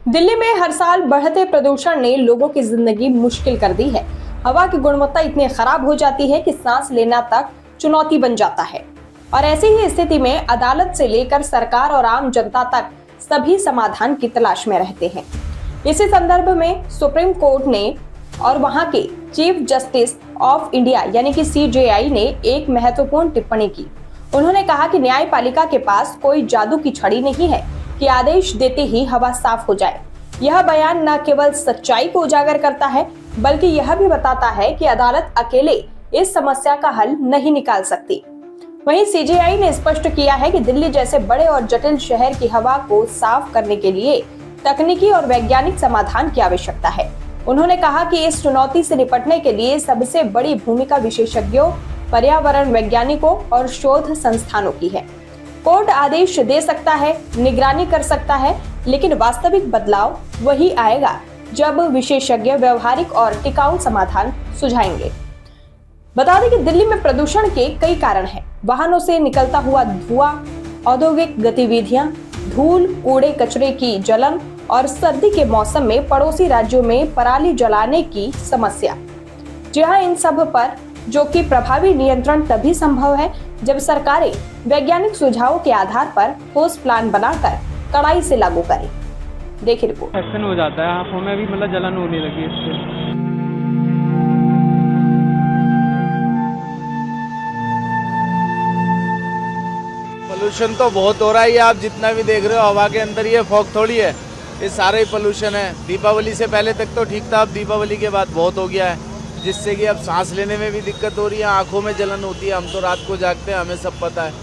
दिल्ली में हर साल बढ़ते प्रदूषण ने लोगों की जिंदगी मुश्किल कर दी है। हवा की गुणवत्ता इतनी खराब हो जाती है कि सांस लेना तक चुनौती बन जाता है। और ऐसी ही स्थिति में अदालत से लेकर सरकार और आम जनता तक सभी समाधान की तलाश में रहते हैं। इसी संदर्भ में सुप्रीम कोर्ट ने और वहां के चीफ जस्टिस ऑफ इंडिया यानी कि CJI ने एक महत्वपूर्ण टिप्पणी की। उन्होंने कहा कि न्यायपालिका के पास कोई जादू की छड़ी नहीं है कि आदेश देते ही हवा साफ हो जाए। यह बयान न केवल सच्चाई को उजागर करता है बल्कि यह भी बताता है कि अदालत अकेले इस समस्या का हल नहीं निकाल सकती। वहीं CJI ने स्पष्ट किया है कि दिल्ली जैसे बड़े और जटिल शहर की हवा को साफ करने के लिए तकनीकी और वैज्ञानिक समाधान की आवश्यकता है। उन्होंने कहा कि इस चुनौती से निपटने के लिए सबसे बड़ी भूमिका विशेषज्ञों, पर्यावरण वैज्ञानिकों और शोध संस्थानों की है। कोर्ट आदेश दे सकता है, निगरानी कर सकता है, लेकिन वास्तविक बदलाव वही आएगा जब विशेषज्ञ व्यवहारिक और टिकाऊ समाधान सुझाएंगे। बता दें कि दिल्ली में प्रदूषण के कई कारण हैं। वाहनों से निकलता हुआ धुआं, औद्योगिक गतिविधियां, धूल, कूड़े कचरे की जलन और सर्दी के मौसम में पड़ोसी राज्यों में पराली जलाने की समस्या। जी हाँ, इन सब पर जो कि प्रभावी नियंत्रण तभी संभव है जब सरकारें वैज्ञानिक सुझावों के आधार पर ठोस प्लान बनाकर कड़ाई से लागू करें। देखिए रिपोर्ट। एक्शन हो जाता है, आंखों में भी मतलब जलन होने लगी इससे। पोल्यूशन तो बहुत हो रहा है, ये आप जितना भी देख रहे हो हवा के अंदर, ये फॉग थोड़ी है, ये सारा ही पोल्यूशन है। दीपावली से पहले तक तो ठीक था, अब दीपावली के बाद बहुत हो गया है, जिससे कि अब सांस लेने में भी दिक्कत हो रही है, आंखों में जलन होती है। हम तो रात को जागते हैं, हमें सब पता है,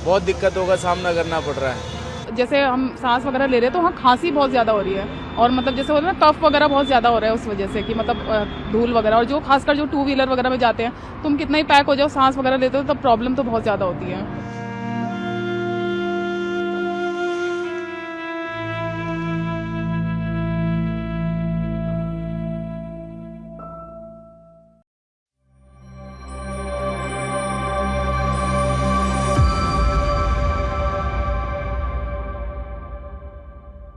बहुत दिक्कतों का सामना करना पड़ रहा है। जैसे हम सांस वगैरह ले रहे हैं तो वहाँ खांसी बहुत ज़्यादा हो रही है और मतलब जैसे होता है ना, कफ वगैरह बहुत ज़्यादा हो रहा है उस वजह से कि मतलब धूल वगैरह। और जो खासकर जो 2 व्हीलर वगैरह में जाते हैं, तुम कितना ही पैक हो जाओ, सांस वगैरह लेते हो तब प्रॉब्लम तो बहुत ज़्यादा होती है।